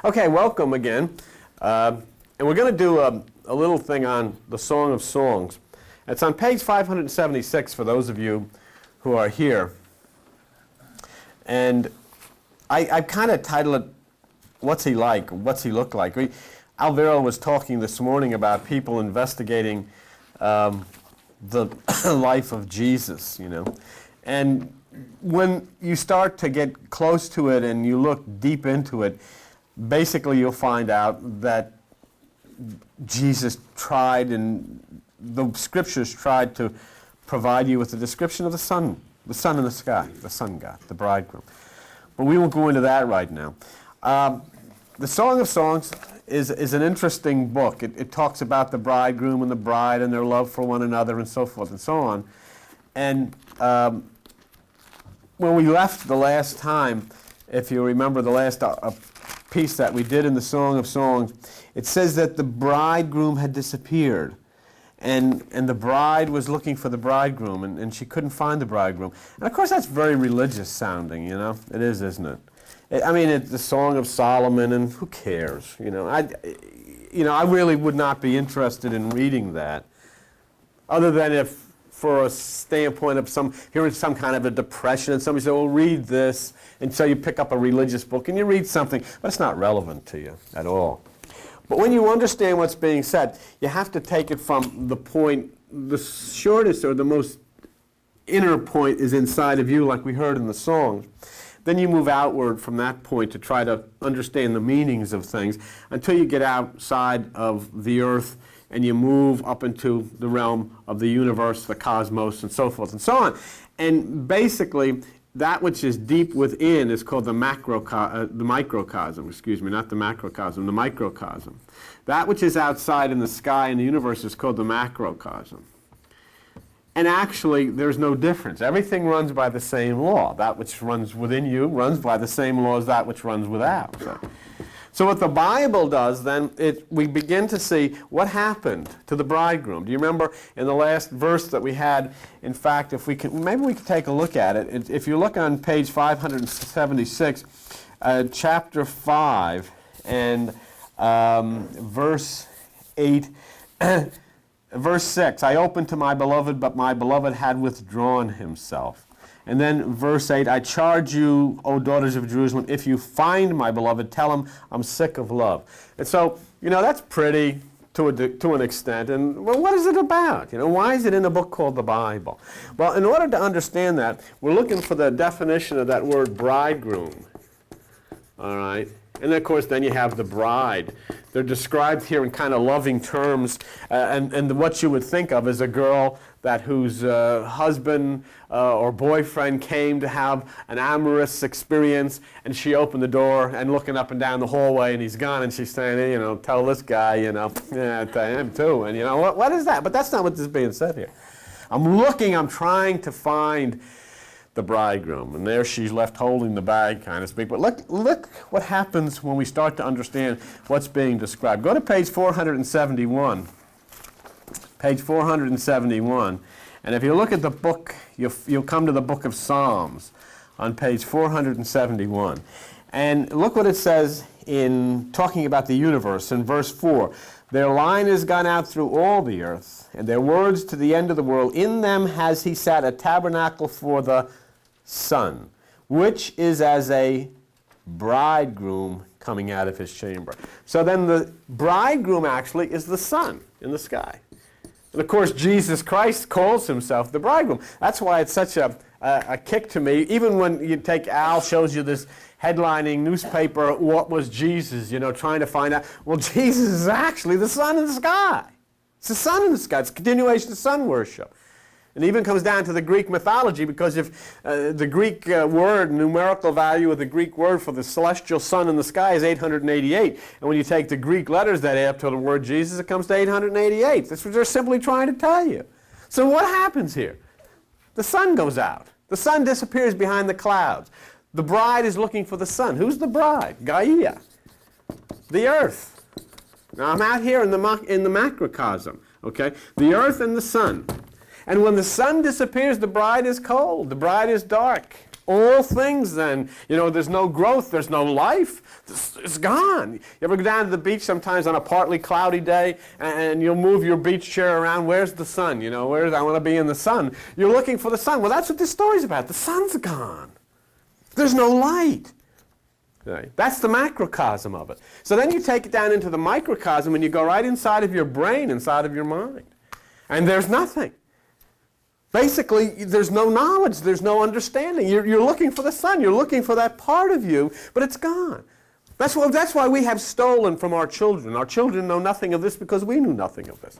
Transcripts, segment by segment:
Okay, welcome again. And we're going to do a little thing on the Song of Songs. It's on page 576 for those of you who are here. And I've kind of titled it, What's He Like? What's He Look Like? Alvaro was talking this morning about people investigating the life of Jesus, you know. And when you start to get close to it and you look deep into it, basically you'll find out that Jesus tried, and the scriptures tried to provide you with a description of the sun in the sky, the sun god, the bridegroom. But we won't go into that right now. The Song of Songs is an interesting book. It talks about the bridegroom and the bride and their love for one another and so forth and so on. And when we left the last time, if you remember the last piece that we did in the Song of Songs, it says that the bridegroom had disappeared. And the bride was looking for the bridegroom, and she couldn't find the bridegroom. And of course that's very religious sounding, you know. It is, isn't it? I mean, it's the Song of Solomon, and who cares? You know, I really would not be interested in reading that, other than if, for a standpoint of hearing some kind of a depression, and somebody said, well, read this, and so you pick up a religious book and you read something, but it's not relevant to you at all. But when you understand what's being said, you have to take it from the point, the shortest or the most inner point is inside of you, like we heard in the song. Then you move outward from that point to try to understand the meanings of things until you get outside of the earth and you move up into the realm of the universe, the cosmos, and so forth and so on. And basically, that which is deep within is called the microcosm, excuse me, not the macrocosm, the microcosm. That which is outside in the sky and the universe is called the macrocosm. And actually, there's no difference. Everything runs by the same law. That which runs within you runs by the same law as that which runs without. So what the Bible does then, we begin to see what happened to the bridegroom. Do you remember in the last verse that we had, in fact, if we can, maybe we could take a look at it. If you look on page 576, chapter 5, and verse 8, verse 6, I opened to my beloved, but my beloved had withdrawn himself. And then verse 8, I charge you, O daughters of Jerusalem, if you find my beloved, tell him I'm sick of love. And so, you know, that's pretty to an extent. And, well, what is it about? You know, why is it in a book called the Bible? Well, in order to understand that, we're looking for the definition of that word bridegroom. All right? And, of course, then you have the bride. They're described here in kind of loving terms, and what you would think of as a girl whose husband or boyfriend came to have an amorous experience, and she opened the door and looking up and down the hallway, and he's gone, and she's saying, you know, tell this guy, you know, yeah, tell him too. And, you know, what is that? But that's not what is being said here. I'm trying to find the bridegroom, and there she's left holding the bag, kind of speak. But look what happens when we start to understand what's being described. Go to page 471. Page 471. And if you look at the book, you'll come to the book of Psalms on page 471. And look what it says in talking about the universe in verse 4. Their line has gone out through all the earth, and their words to the end of the world. In them has he set a tabernacle for the sun, which is as a bridegroom coming out of his chamber. So then the bridegroom actually is the sun in the sky. And of course, Jesus Christ calls himself the bridegroom. That's why it's such a kick to me. Even when you take Al shows you this headlining newspaper, what was Jesus, you know, trying to find out. Well, Jesus is actually the sun in the sky. It's the sun in the sky. It's a continuation of sun worship. And it even comes down to the Greek mythology, because if the Greek word, numerical value of the Greek word for the celestial sun in the sky is 888. And when you take the Greek letters that add up to the word Jesus, it comes to 888. That's what they're simply trying to tell you. So what happens here? The sun goes out. The sun disappears behind the clouds. The bride is looking for the sun. Who's the bride? Gaia. The earth. Now I'm out here in the macrocosm. Okay? The earth and the sun. And when the sun disappears, the bride is cold. The bride is dark. All things then, there's no growth, there's no life. It's gone. You ever go down to the beach sometimes on a partly cloudy day and you'll move your beach chair around? Where's the sun? I want to be in the sun. You're looking for the sun. Well, that's what this story's about. The sun's gone. There's no light. Right? That's the macrocosm of it. So then you take it down into the microcosm and you go right inside of your brain, inside of your mind. And there's nothing. Basically, there's no knowledge, there's no understanding. You're looking for the sun, you're looking for that part of you, but it's gone. That's why we have stolen from our children. Our children know nothing of this because we knew nothing of this.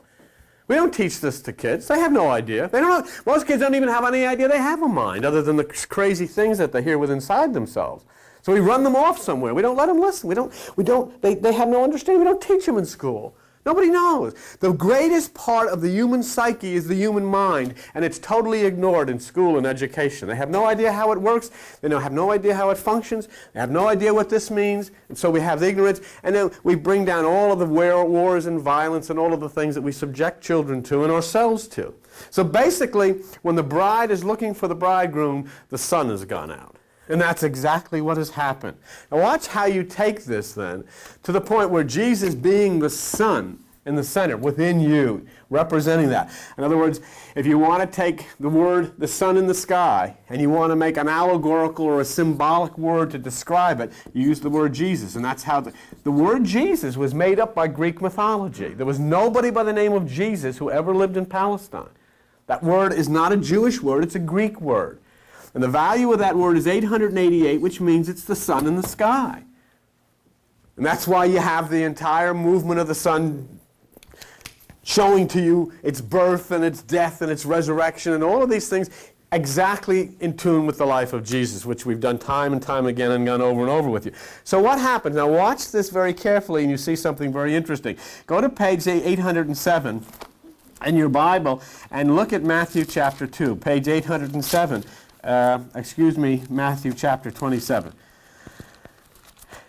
We don't teach this to kids. They have no idea. They don't know. Most kids don't even have any idea they have a mind other than the crazy things that they hear within inside themselves. So we run them off somewhere. We don't let them listen. They have no understanding. We don't teach them in school. Nobody knows. The greatest part of the human psyche is the human mind, and it's totally ignored in school and education. They have no idea how it works. They have no idea how it functions. They have no idea what this means, and so we have the ignorance, and then we bring down all of the wars and violence and all of the things that we subject children to and ourselves to. So basically, when the bride is looking for the bridegroom, the sun has gone out. And that's exactly what has happened. Now watch how you take this then to the point where Jesus being the sun in the center, within you, representing that. In other words, if you want to take the word, the sun in the sky, and you want to make an allegorical or a symbolic word to describe it, you use the word Jesus. And that's how the word Jesus was made up by Greek mythology. There was nobody by the name of Jesus who ever lived in Palestine. That word is not a Jewish word, it's a Greek word. And the value of that word is 888, which means it's the sun in the sky. And that's why you have the entire movement of the sun showing to you its birth and its death and its resurrection and all of these things exactly in tune with the life of Jesus, which we've done time and time again and gone over and over with you. So what happens? Now watch this very carefully and you see something very interesting. Go to page 807 in your Bible and look at Matthew chapter 2, page 807. Matthew chapter 27.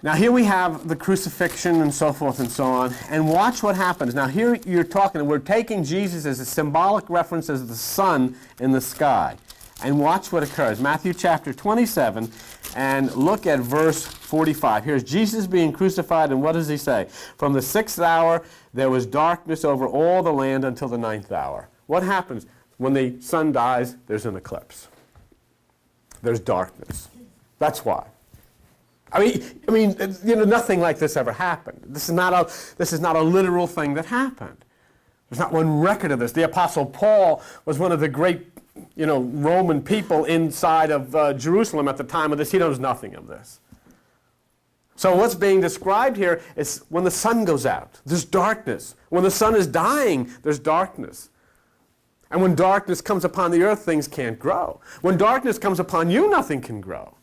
Now here we have the crucifixion and so forth and so on, and watch what happens. Now here we're taking Jesus as a symbolic reference as the sun in the sky. And watch what occurs. Matthew chapter 27, and look at verse 45. Here's Jesus being crucified, and what does he say? From the 6th hour there was darkness over all the land until the 9th hour. What happens? When the sun dies, there's an eclipse. There's darkness. That's why. I mean, nothing like this ever happened. This is not a literal thing that happened. There's not one record of this. The Apostle Paul was one of the great, Roman people inside of Jerusalem at the time of this. He knows nothing of this. So what's being described here is when the sun goes out, there's darkness. When the sun is dying, there's darkness. And when darkness comes upon the earth, things can't grow. When darkness comes upon you, nothing can grow.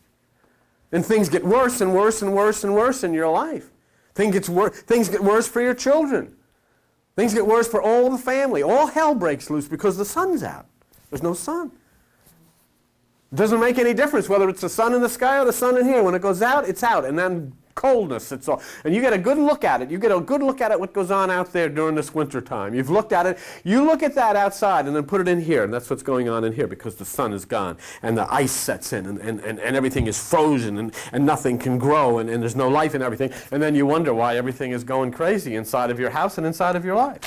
And things get worse and worse and worse and worse in your life. Things get worse for your children. Things get worse for all the family. All hell breaks loose because the sun's out. There's no sun. It doesn't make any difference whether it's the sun in the sky or the sun in here. When it goes out, it's out. And then coldness, it's all. And you get a good look at it. You get a good look at what goes on out there during this winter time. You've looked at it. You look at that outside and then put it in here. And that's what's going on in here because the sun is gone. And the ice sets in and everything is frozen and nothing can grow and there's no life in everything. And then you wonder why everything is going crazy inside of your house and inside of your life.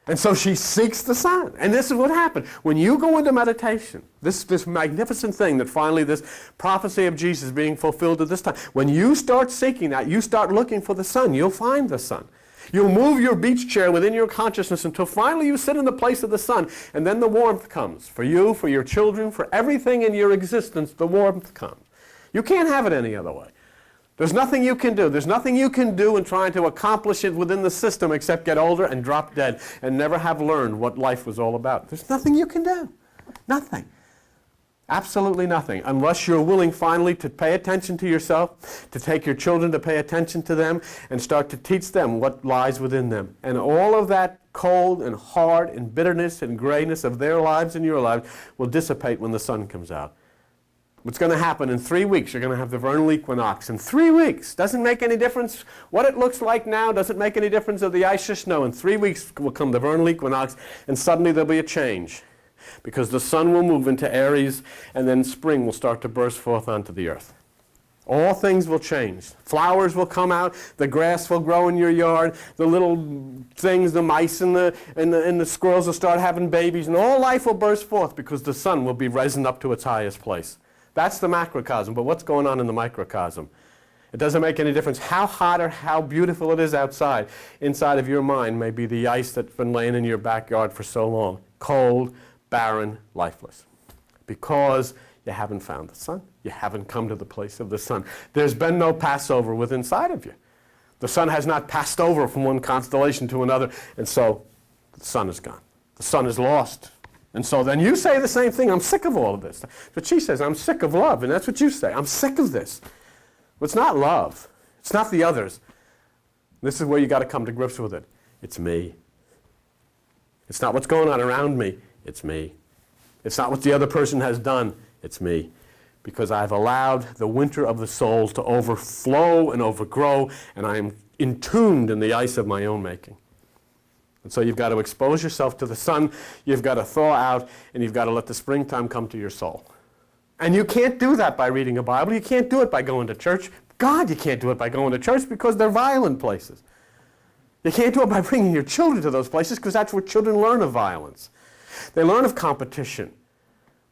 And so she seeks the sun. And this is what happened. When you go into meditation, this magnificent thing that finally this prophecy of Jesus being fulfilled at this time, when you start seeking that, you start looking for the sun, you'll find the sun. You'll move your beach chair within your consciousness until finally you sit in the place of the sun, and then the warmth comes. For you, for your children, for everything in your existence, the warmth comes. You can't have it any other way. There's nothing you can do. There's nothing you can do in trying to accomplish it within the system except get older and drop dead and never have learned what life was all about. There's nothing you can do. Nothing. Absolutely nothing. Unless you're willing finally to pay attention to yourself, to take your children to pay attention to them, and start to teach them what lies within them. And all of that cold and hard and bitterness and grayness of their lives and your lives will dissipate when the sun comes out. What's going to happen in 3 weeks? You're going to have the vernal equinox. In 3 weeks. Doesn't make any difference what it looks like now. Doesn't make any difference of the ice or snow. In 3 weeks will come the vernal equinox, and suddenly there'll be a change. because the sun will move into Aries, and then spring will start to burst forth onto the earth. All things will change. Flowers will come out. The grass will grow in your yard. The little things, the mice and the squirrels will start having babies. And all life will burst forth because the sun will be risen up to its highest place. That's the macrocosm. But what's going on in the microcosm? It doesn't make any difference how hot or how beautiful it is outside. Inside of your mind may be the ice that's been laying in your backyard for so long. Cold, barren, lifeless. Because you haven't found the sun. You haven't come to the place of the sun. There's been no Passover within inside of you. The sun has not passed over from one constellation to another, and so the sun is gone. The sun is lost. And so then you say the same thing. I'm sick of all of this. But she says, I'm sick of love, and that's what you say. I'm sick of this. Well, it's not love. It's not the others. This is where you got to come to grips with it. It's me. It's not what's going on around me. It's me. It's not what the other person has done. It's me. Because I've allowed the winter of the soul to overflow and overgrow, and I am entombed in the ice of my own making. And so you've got to expose yourself to the sun, you've got to thaw out, and you've got to let the springtime come to your soul. And you can't do that by reading a Bible. You can't do it by going to church. God, you can't do it by going to church because they're violent places. You can't do it by bringing your children to those places because that's where children learn of violence. They learn of competition.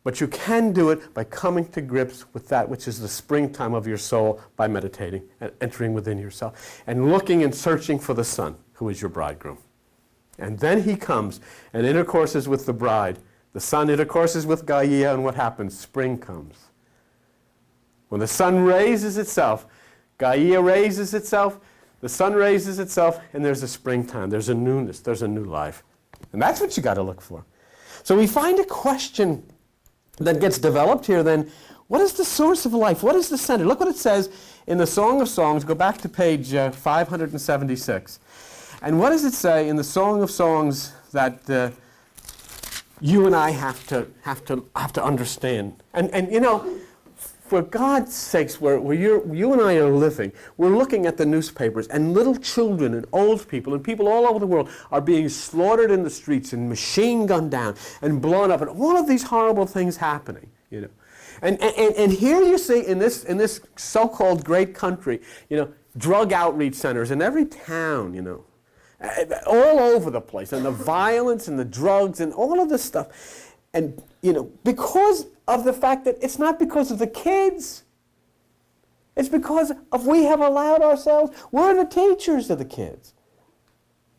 But you can do it by coming to grips with that which is the springtime of your soul by meditating and entering within yourself and looking and searching for the sun, who is your bridegroom. And then he comes and intercourses with the bride. The sun intercourses with Gaia, and what happens? Spring comes. When the sun raises itself, Gaia raises itself, the sun raises itself, and there's a springtime. There's a newness. There's a new life. And that's what you got to look for. So we find a question that gets developed here then. What is the source of life? What is the center? Look what it says in the Song of Songs. Go back to page 576. And what does it say in the Song of Songs that you and I have to understand? And you know, for God's sakes, where you and I are living, we're looking at the newspapers, and little children and old people and people all over the world are being slaughtered in the streets and machine gunned down and blown up, and all of these horrible things happening, you know. And here you see in this so-called great country, you know, drug outreach centers in every town, you know, all over the place, and the violence and the drugs and all of this stuff. And, you know, because of the fact that it's not because of the kids. It's because of we have allowed ourselves, we're the teachers of the kids.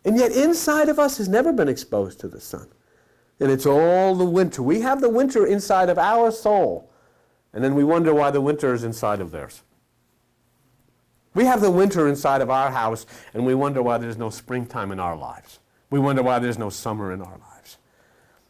And yet inside of us has never been exposed to the sun. And it's all the winter. We have the winter inside of our soul. And then we wonder why the winter is inside of theirs. We have the winter inside of our house, and we wonder why there's no springtime in our lives. We wonder why there's no summer in our lives.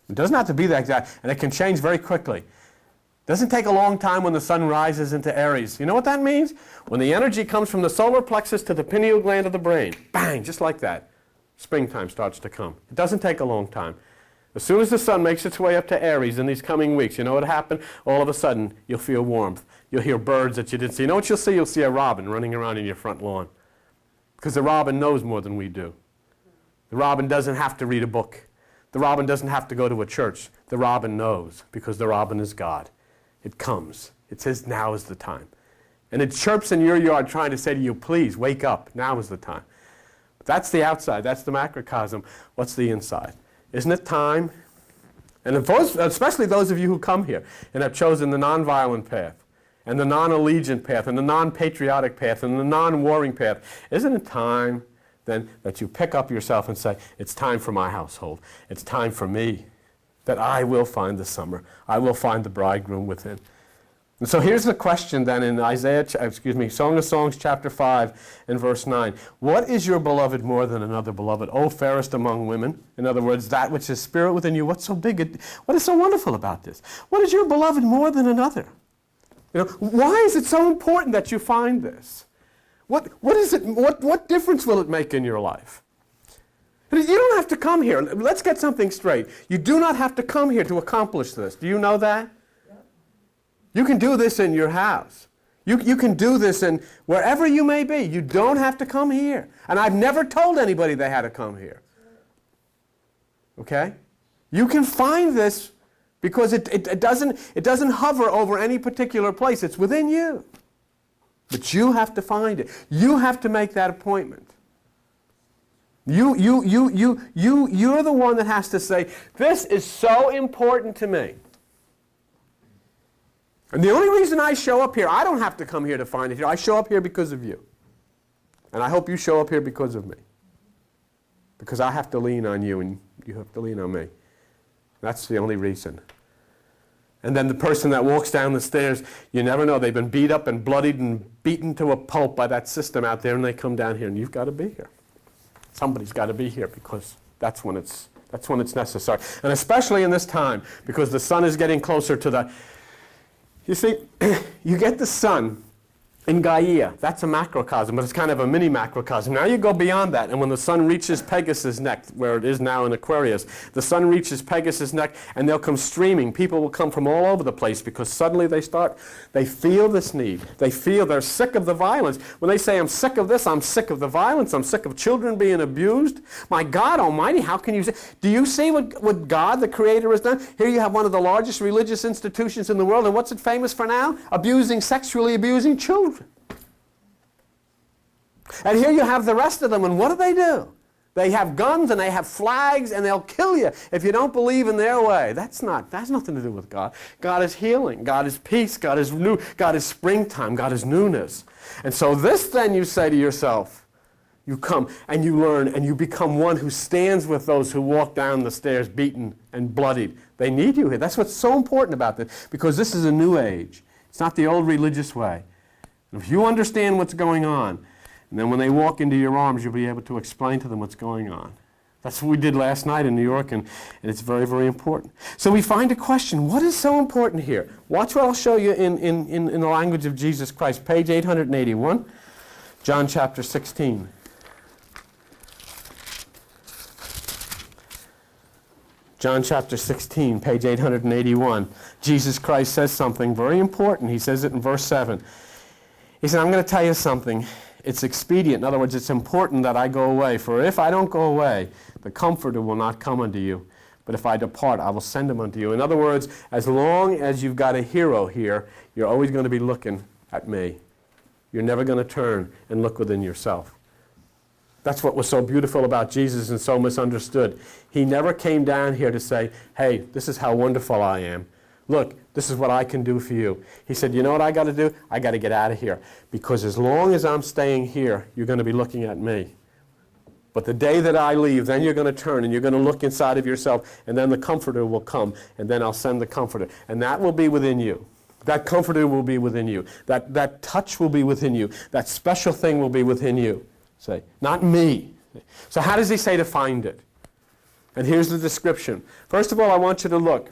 It doesn't have to be that exact, and it can change very quickly. It doesn't take a long time when the sun rises into Aries. You know what that means? When the energy comes from the solar plexus to the pineal gland of the brain, bang, just like that, springtime starts to come. It doesn't take a long time. As soon as the sun makes its way up to Aries in these coming weeks, you know what will happen? All of a sudden, you'll feel warmth. You'll hear birds that you didn't see. You know what you'll see? You'll see a robin running around in your front lawn. Because the robin knows more than we do. The robin doesn't have to read a book. The robin doesn't have to go to a church. The robin knows, because the robin is God. It comes. It says, now is the time. And it chirps in your yard trying to say to you, please, wake up. Now is the time. But that's the outside. That's the macrocosm. What's the inside? Isn't it time? And especially those of you who come here and have chosen the nonviolent path, and the non-allegiant path, and the non-patriotic path, and the non-warring path, isn't it time then that you pick up yourself and say, it's time for my household. It's time for me, that I will find the summer. I will find the bridegroom within. And so here's the question then in Song of Songs chapter 5 and verse 9. What is your beloved more than another beloved? O fairest among women. In other words, that which is spirit within you. What's so big? What is so wonderful about this? What is your beloved more than another? You know, why is it so important that you find this? What is it? What difference will it make in your life? You don't have to come here. Let's get something straight. You do not have to come here to accomplish this. Do you know that? You can do this in your house. You can do this in wherever you may be. You don't have to come here. And I've never told anybody they had to come here. Okay? You can find this Because it doesn't hover over any particular place. It's within you. But you have to find it. You have to make that appointment. You're the one that has to say, this is so important to me. And the only reason I show up here, I don't have to come here to find it here. I show up here because of you. And I hope you show up here because of me. Because I have to lean on you and you have to lean on me. That's the only reason. And then the person that walks down the stairs, you never know. They've been beat up and bloodied and beaten to a pulp by that system out there, and they come down here, and you've got to be here. Somebody's got to be here because that's when it's necessary. And especially in this time, because the sun is getting closer to the... You see, you get the sun in Gaia. That's a macrocosm, but it's kind of a mini macrocosm. Now you go beyond that, and when the sun reaches Pegasus' neck, where it is now in Aquarius, the sun reaches Pegasus' neck, and they'll come streaming. People will come from all over the place because suddenly they feel this need. They feel they're sick of the violence. When they say, I'm sick of this, I'm sick of the violence, I'm sick of children being abused. My God Almighty, how can you say? Do you see what God, the Creator, has done? Here you have one of the largest religious institutions in the world, and what's it famous for now? Sexually abusing children. And here you have the rest of them, and what do? They have guns and they have flags and they'll kill you if you don't believe in their way. That's nothing to do with God. God is healing. God is peace. God is new. God is springtime. God is newness. And so this then you say to yourself, you come and you learn and you become one who stands with those who walk down the stairs beaten and bloodied. They need you here. That's what's so important about this, because this is a new age. It's not the old religious way. And if you understand what's going on, and then when they walk into your arms, you'll be able to explain to them what's going on. That's what we did last night in New York, and it's very, very important. So we find a question, what is so important here? Watch what I'll show you in the language of Jesus Christ. Page 881, John chapter 16. John chapter 16, page 881. Jesus Christ says something very important. He says it in verse 7. He said, I'm going to tell you something. It's expedient. In other words, it's important that I go away. For if I don't go away, the Comforter will not come unto you. But if I depart, I will send him unto you. In other words, as long as you've got a hero here, you're always going to be looking at me. You're never going to turn and look within yourself. That's what was so beautiful about Jesus and so misunderstood. He never came down here to say, hey, this is how wonderful I am. Look, this is what I can do for you. He said, you know what I got to do? I got to get out of here. Because as long as I'm staying here, you're going to be looking at me. But the day that I leave, then you're going to turn and you're going to look inside of yourself, and then the Comforter will come, and then I'll send the Comforter. And that will be within you. That Comforter will be within you. That touch will be within you. That special thing will be within you. Say, not me. So how does he say to find it? And here's the description. First of all, I want you to look.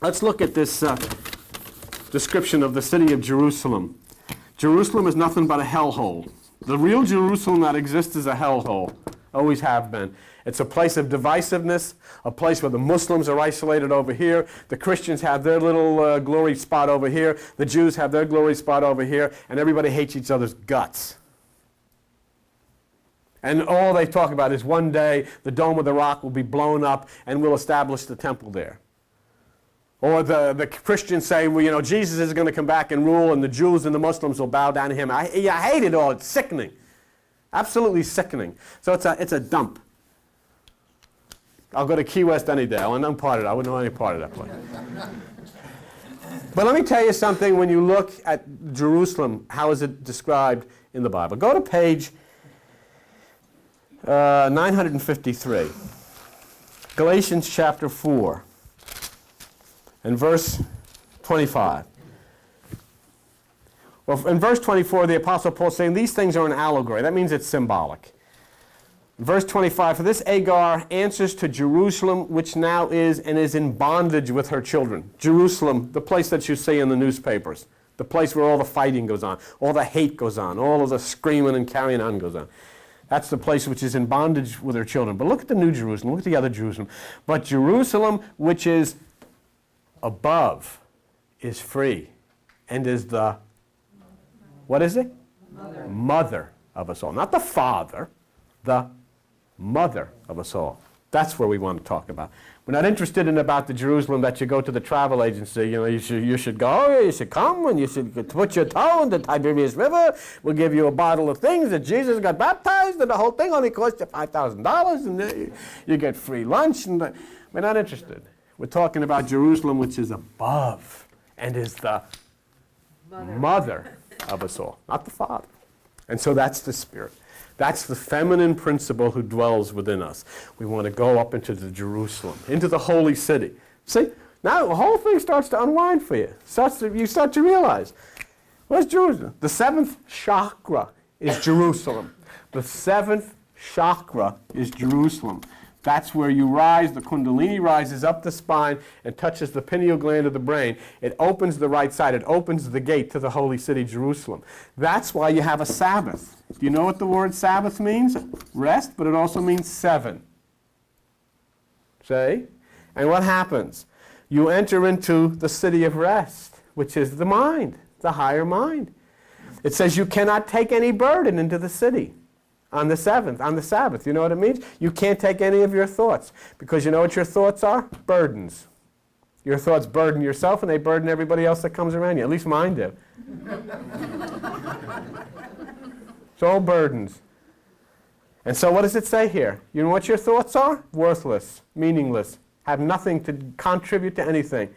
Let's look at this description of the city of Jerusalem. Jerusalem is nothing but a hellhole. The real Jerusalem that exists is a hellhole. Always have been. It's a place of divisiveness, a place where the Muslims are isolated over here, the Christians have their little glory spot over here, the Jews have their glory spot over here, and everybody hates each other's guts. And all they talk about is one day the Dome of the Rock will be blown up and we'll establish the temple there. Or the Christians say, well, you know, Jesus is going to come back and rule, and the Jews and the Muslims will bow down to him. I hate it all. It's sickening. Absolutely sickening. So it's a dump. I'll go to Key West any day. I wouldn't know any part of that place. But let me tell you something. When you look at Jerusalem, how is it described in the Bible? Go to page 953. Galatians chapter 4. And verse 25. Well, in verse 24, the Apostle Paul is saying these things are an allegory. That means it's symbolic. Verse 25, for this Agar answers to Jerusalem, which now is and is in bondage with her children. Jerusalem, the place that you see in the newspapers. The place where all the fighting goes on, all the hate goes on, all of the screaming and carrying on goes on. That's the place which is in bondage with her children. But look at the New Jerusalem. Look at the other Jerusalem. But Jerusalem, which is above, is free, and is the, what is it? Mother of us all. Not the father, the mother of us all. That's where we want to talk about. We're not interested in about the Jerusalem that you go to the travel agency. You know, you should go, you should come, and you should put your toe in the Tiberias River. We'll give you a bottle of things that Jesus got baptized, and the whole thing only cost you $5,000, and you get free lunch. And we're not interested. We're talking about Jerusalem, which is above and is the mother of us all, not the Father. And so that's the Spirit. That's the feminine principle who dwells within us. We want to go up into the Jerusalem, into the holy city. See, now the whole thing starts to unwind for you. You start to realize, where's Jerusalem? The seventh chakra is Jerusalem. The seventh chakra is Jerusalem. That's where you rise. The Kundalini rises up the spine and touches the pineal gland of the brain. It opens the right side. It opens the gate to the holy city, Jerusalem. That's why you have a Sabbath. Do you know what the word Sabbath means? Rest, but it also means 7. See? And what happens? You enter into the city of rest, which is the mind, the higher mind. It says you cannot take any burden into the city. On the Sabbath. You know what it means? You can't take any of your thoughts. Because you know what your thoughts are? Burdens. Your thoughts burden yourself and they burden everybody else that comes around you. At least mine do. It's all burdens. And so what does it say here? You know what your thoughts are? Worthless, meaningless, have nothing to contribute to anything.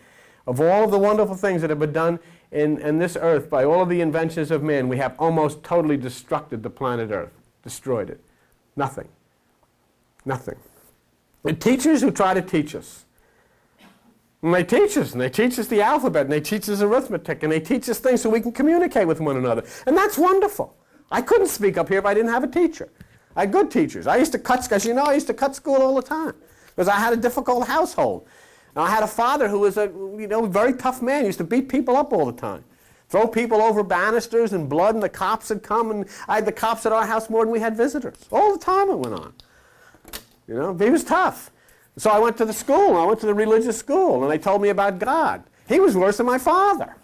Of all the wonderful things that have been done in this earth by all of the inventions of man, we have almost totally destructed the planet Earth. Destroyed it. Nothing. Nothing. The teachers who try to teach us. And they teach us, and they teach us the alphabet, and they teach us arithmetic, and they teach us things so we can communicate with one another. And that's wonderful. I couldn't speak up here if I didn't have a teacher. I had good teachers. I used to cut, because you know, I used to cut school all the time. Because I had a difficult household. And I had a father who was a very tough man. He used to beat people up all the time. Throw people over banisters and blood, and the cops had come, and I had the cops at our house more than we had visitors. All the time it went on. You know, he was tough. So I went to the school, I went to the religious school, and they told me about God. He was worse than my father.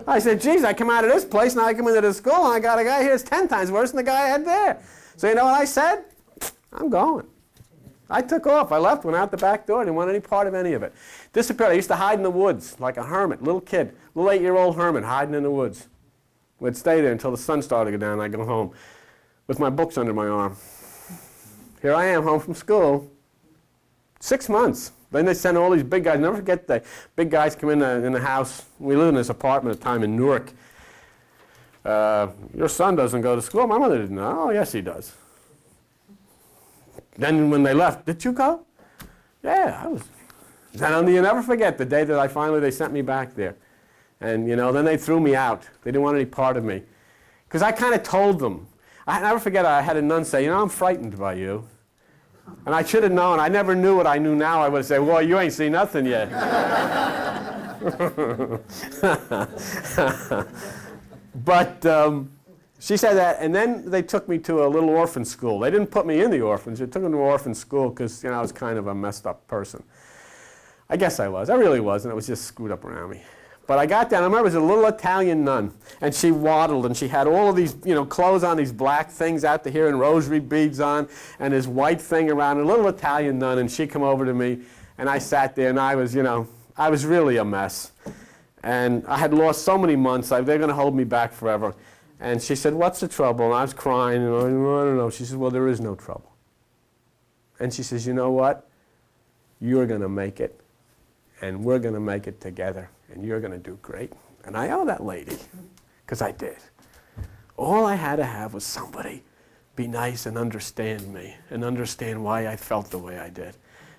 I said, geez, I come out of this place, now I come into the school, and I got a guy here that's 10 times worse than the guy I had there. So you know what I said? I'm going. I took off. I left, went out the back door, didn't want any part of any of it. Disappeared. I used to hide in the woods like a hermit, little kid, little 8-year-old hermit hiding in the woods. We'd stay there until the sun started to go down and I'd go home with my books under my arm. Here I am, home from school. 6 months. Then they sent all these big guys. Never forget the big guys come in the house. We lived in this apartment at the time in Newark. Your son doesn't go to school. My mother didn't know. Oh, yes, he does. Then when they left, did you go? Yeah, I was. Then you never forget the day that they sent me back there. And, you know, then they threw me out. They didn't want any part of me. Because I kind of told them. I never forget, I had a nun say, you know, I'm frightened by you. And I should have known. I never knew what I knew now. I would have said, well, you ain't seen nothing yet. But she said that, and then they took me to a little orphan school. They didn't put me in the orphans. They took me to an orphan school because, you know, I was kind of a messed up person. I guess I was. I really was, and it was just screwed up around me. But I got down. I remember it was a little Italian nun, and she waddled, and she had all of these, you know, clothes on, these black things out to here, and rosary beads on, and this white thing around, a little Italian nun, and she come over to me, and I sat there, and I was, you know, I was really a mess. And I had lost so many months. They're going to hold me back forever. And she said, what's the trouble? And I was crying, and I don't know. She said, well, there is no trouble. And she says, you know what? You're going to make it, and we're going to make it together. And you're going to do great. And I owe that lady, because I did. All I had to have was somebody be nice and understand me and understand why I felt the way I did.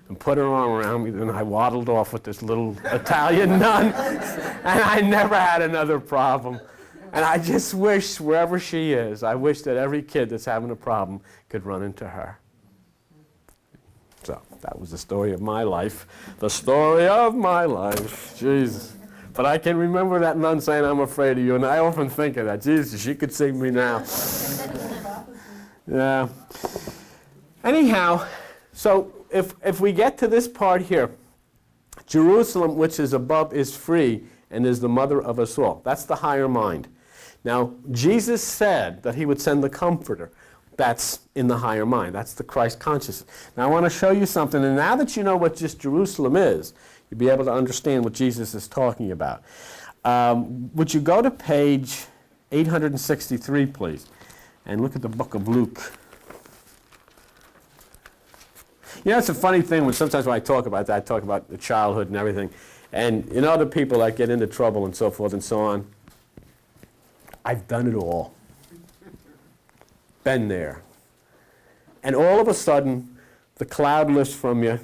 And put her arm around me, then I waddled off with this little Italian nun, and I never had another problem. And I just wish, wherever she is, I wish that every kid that's having a problem could run into her. So that was the story of my life. The story of my life. Jesus. But I can remember that nun saying, I'm afraid of you. And I often think of that. Jesus, she could sing me now. Yeah. Anyhow, so if we get to this part here, Jerusalem, which is above, is free and is the mother of us all. That's the higher mind. Now, Jesus said that he would send the Comforter. That's in the higher mind. That's the Christ consciousness. Now I want to show you something, and now that you know what just Jerusalem is, you'll be able to understand what Jesus is talking about. Would you go to page 863, please, and look at the book of Luke. You know, it's a funny thing when sometimes when I talk about that, I talk about the childhood and everything, and you know the people that get into trouble and so forth and so on. I've done it all. Been there. And all of a sudden, the cloud lifts from you,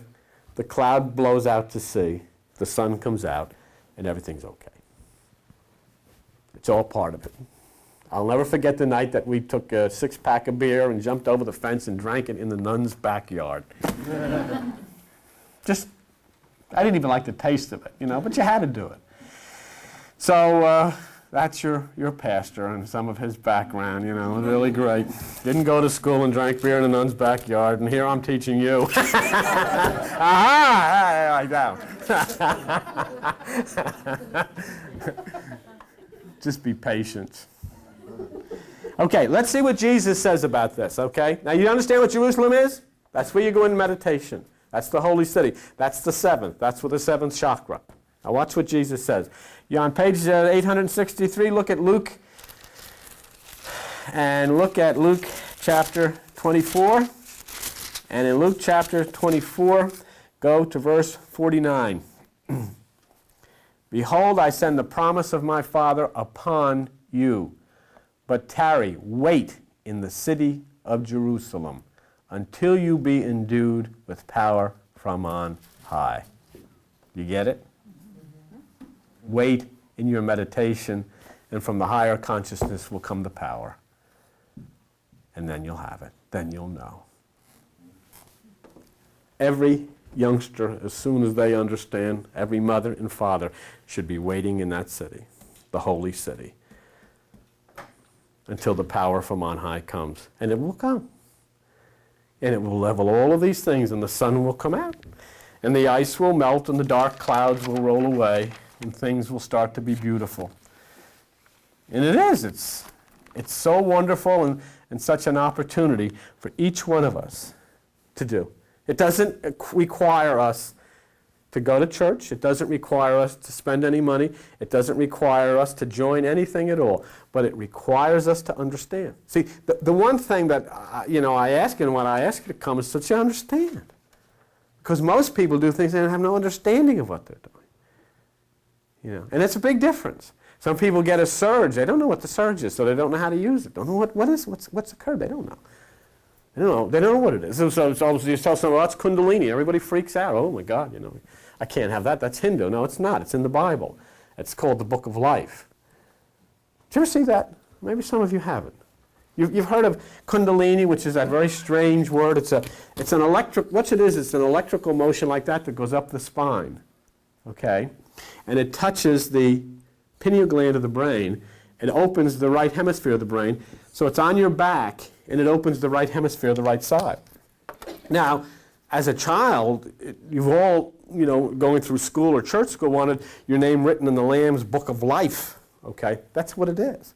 the cloud blows out to sea, the sun comes out, and everything's okay. It's all part of it. I'll never forget the night that we took a 6-pack of beer and jumped over the fence and drank it in the nun's backyard. Just, I didn't even like the taste of it, you know, but you had to do it. So that's your pastor and some of his background, you know, really great. Didn't go to school and drank beer in the nun's backyard, and here I'm teaching you. Aha! Like that. Just be patient. Okay, let's see what Jesus says about this, okay? Now, you understand what Jerusalem is? That's where you go in meditation. That's the holy city. That's the seventh. That's with the seventh chakra. Now, watch what Jesus says. You're on page 863. Look at Luke. And look at Luke chapter 24. And in Luke chapter 24, go to verse 49. Behold, I send the promise of my Father upon you. But tarry, wait in the city of Jerusalem until you be endued with power from on high. You get it? Wait in your meditation, and from the higher consciousness will come the power. And then you'll have it. Then you'll know. Every youngster, as soon as they understand, every mother and father should be waiting in that city, the holy city, until the power from on high comes. And it will come. And it will level all of these things, and the sun will come out, and the ice will melt, and the dark clouds will roll away, and things will start to be beautiful. And it is. It's so wonderful and such an opportunity for each one of us to do. It doesn't require us to go to church. It doesn't require us to spend any money. It doesn't require us to join anything at all. But it requires us to understand. See, the one thing that I ask you, and what I ask you to come is that you understand. Because most people do things and have no understanding of what they're doing. You know, and it's a big difference. Some people get a surge. They don't know what the surge is, so they don't know how to use it. Don't know what's occurred. They don't know. They don't know what it is. So you tell someone, oh, it's Kundalini. Everybody freaks out. Oh my God, I can't have that. That's Hindu. No, it's not. It's in the Bible. It's called the Book of Life. Did you ever see that? Maybe some of you haven't. You've heard of Kundalini, which is that very strange word. It's an electric. What it is? It's an electrical motion like that goes up the spine. Okay, and it touches the pineal gland of the brain. It opens the right hemisphere of the brain, so it's on your back, and it opens the right hemisphere of the right side. Now, as a child, you've all, going through school or church school, wanted your name written in the Lamb's Book of Life. Okay, that's what it is.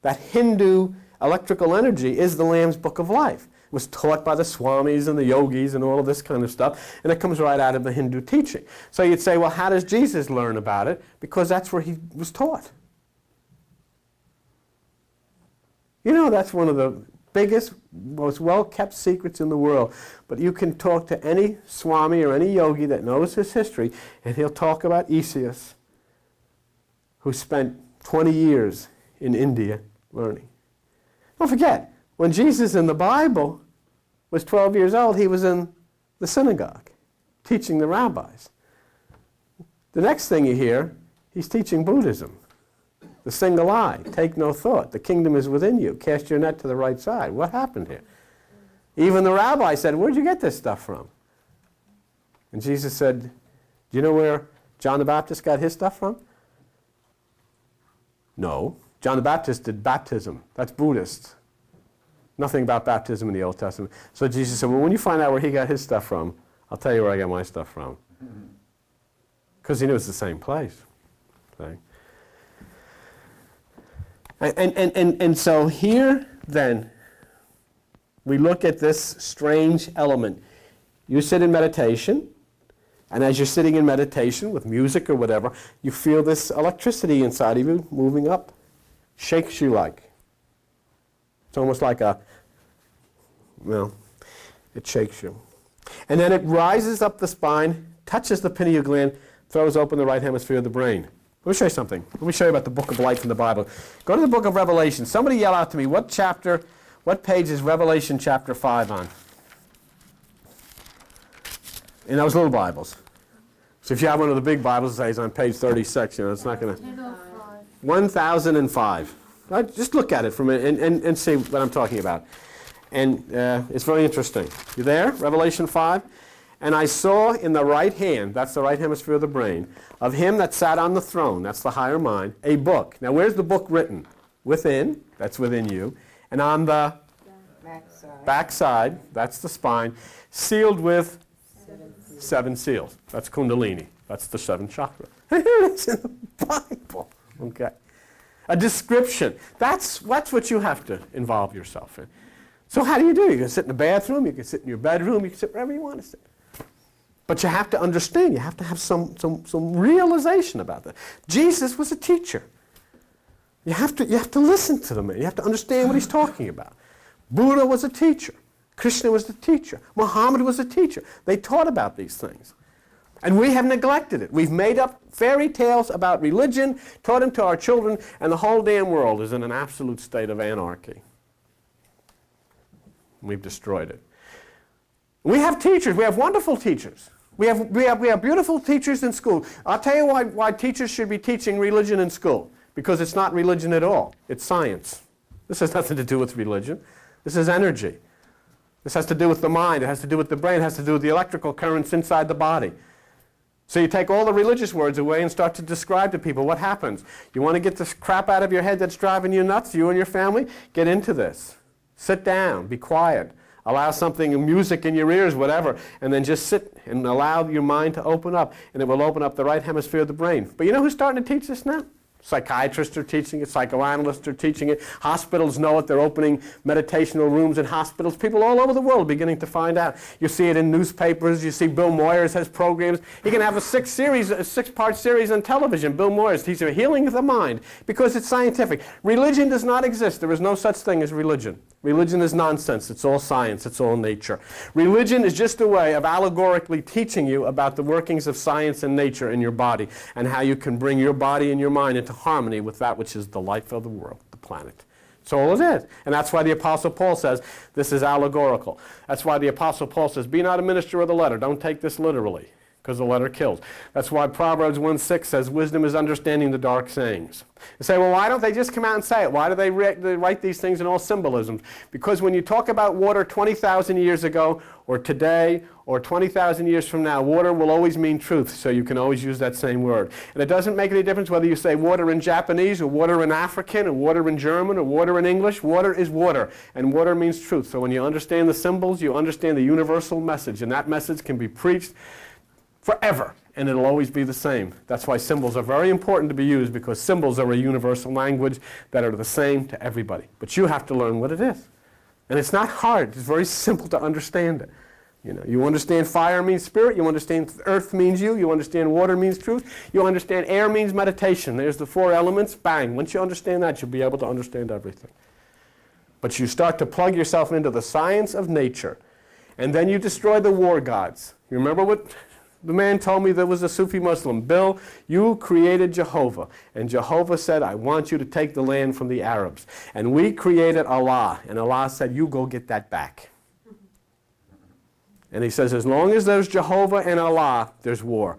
That Hindu electrical energy is the Lamb's Book of Life. It was taught by the Swamis and the yogis and all of this kind of stuff, and it comes right out of the Hindu teaching. So you'd say, well, how does Jesus learn about it? Because that's where he was taught. That's one of the biggest, most well-kept secrets in the world. But you can talk to any Swami or any yogi that knows his history, and he'll talk about Isius, who spent 20 years in India learning. Don't forget, when Jesus in the Bible was 12 years old, he was in the synagogue teaching the rabbis. The next thing you hear, he's teaching Buddhism. The single eye, take no thought. The kingdom is within you. Cast your net to the right side. What happened here? Even the rabbi said, where'd you get this stuff from? And Jesus said, do you know where John the Baptist got his stuff from? No. John the Baptist did baptism. That's Buddhist. Nothing about baptism in the Old Testament. So Jesus said, well, when you find out where he got his stuff from, I'll tell you where I got my stuff from. Because he knew it's the same place. Okay? And so here, then, we look at this strange element. You sit in meditation, and as you're sitting in meditation with music or whatever, you feel this electricity inside of you moving up. Shakes you like. It's almost like it shakes you. And then it rises up the spine, touches the pineal gland, throws open the right hemisphere of the brain. Let me show you something. Let me show you about the book of life in the Bible. Go to the book of Revelation. Somebody yell out to me, what page is Revelation chapter 5 on? In those little Bibles. So if you have one of the big Bibles, it's on page 36. It's not going to... 1005. Right? Just look at it for a minute and see what I'm talking about. And it's very interesting. You there? Revelation 5? And I saw in the right hand, that's the right hemisphere of the brain, of him that sat on the throne, that's the higher mind, a book. Now where's the book written? Within, that's within you. And on the back side, that's the spine, sealed with 7 seals. That's Kundalini. That's the 7 chakra. Here it is in the Bible. Okay. A description. That's what you have to involve yourself in. So how do? You can sit in the bathroom, you can sit in your bedroom, you can sit wherever you want to sit. But you have to understand, you have to have some realization about that. Jesus was a teacher. You have to listen to the man. You have to understand what he's talking about. Buddha was a teacher. Krishna was the teacher. Muhammad was a teacher. They taught about these things. And we have neglected it. We've made up fairy tales about religion, taught them to our children, and the whole damn world is in an absolute state of anarchy. We've destroyed it. We have teachers. We have wonderful teachers. We have beautiful teachers in school. I'll tell you why teachers should be teaching religion in school. Because it's not religion at all. It's science. This has nothing to do with religion. This is energy. This has to do with the mind. It has to do with the brain. It has to do with the electrical currents inside the body. So you take all the religious words away and start to describe to people what happens. You want to get this crap out of your head that's driving you nuts, you and your family? Get into this. Sit down. Be quiet. Allow something, music in your ears, whatever, and then just sit and allow your mind to open up, and it will open up the right hemisphere of the brain. But you know who's starting to teach this now? Psychiatrists are teaching it, psychoanalysts are teaching it, hospitals know it, they're opening meditational rooms in hospitals. People all over the world are beginning to find out. You see it in newspapers, you see Bill Moyers has programs. He can have a 6-part series on television, Bill Moyers. He's a healing of the mind because it's scientific. Religion does not exist. There is no such thing as religion. Religion is nonsense. It's all science. It's all nature. Religion is just a way of allegorically teaching you about the workings of science and nature in your body and how you can bring your body and your mind into harmony with that which is the life of the world, the planet. That's all it is. And that's why the Apostle Paul says this is allegorical. That's why the Apostle Paul says, be not a minister of the letter. Don't take this literally, because the letter kills. That's why Proverbs 1:6 says, wisdom is understanding the dark sayings. You say, well, why don't they just come out and say it? Why do they write these things in all symbolisms? Because when you talk about water 20,000 years ago, or today, or 20,000 years from now, water will always mean truth, so you can always use that same word. And it doesn't make any difference whether you say water in Japanese, or water in African, or water in German, or water in English. Water is water, and water means truth. So when you understand the symbols, you understand the universal message, and that message can be preached forever, and it'll always be the same. That's why symbols are very important to be used, because symbols are a universal language that are the same to everybody. But you have to learn what it is. And it's not hard. It's very simple to understand it. You understand fire means spirit, you understand earth means you understand water means truth, you understand air means meditation. There's the 4 elements, bang. Once you understand that, you'll be able to understand everything. But you start to plug yourself into the science of nature, and then you destroy the war gods. You remember what the man told me that was a Sufi Muslim? Bill, you created Jehovah, and Jehovah said, I want you to take the land from the Arabs. And we created Allah, and Allah said, you go get that back. And he says, as long as there's Jehovah and Allah, there's war.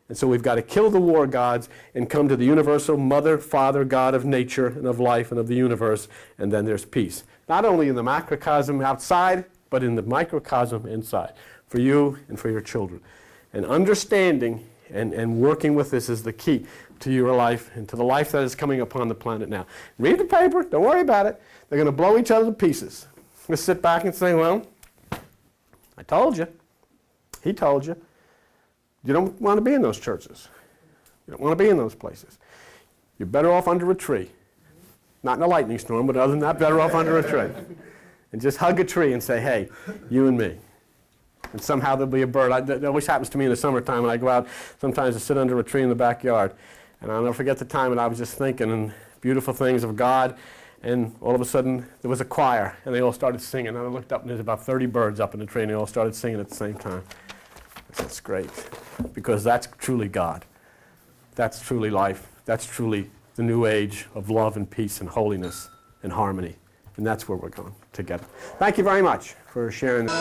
And so we've got to kill the war gods and come to the universal mother, father, God of nature and of life and of the universe, and then there's peace. Not only in the macrocosm outside, but in the microcosm inside, for you and for your children. And understanding and working with this is the key to your life and to the life that is coming upon the planet now. Read the paper. Don't worry about it. They're going to blow each other to pieces. Just sit back and say, well, I told you. He told you. You don't want to be in those churches. You don't want to be in those places. You're better off under a tree. Not in a lightning storm, but other than that, better off under a tree. and just hug a tree and say, hey, you and me. And somehow there'll be a bird. That always happens to me in the summertime when I go out sometimes to sit under a tree in the backyard. And I'll never forget the time when I was just thinking and beautiful things of God, and all of a sudden there was a choir, and they all started singing. And I looked up, and there's about 30 birds up in the tree, and they all started singing at the same time. I said, that's great, because that's truly God. That's truly life. That's truly the new age of love and peace and holiness and harmony. And that's where we're going together. Thank you very much for sharing this.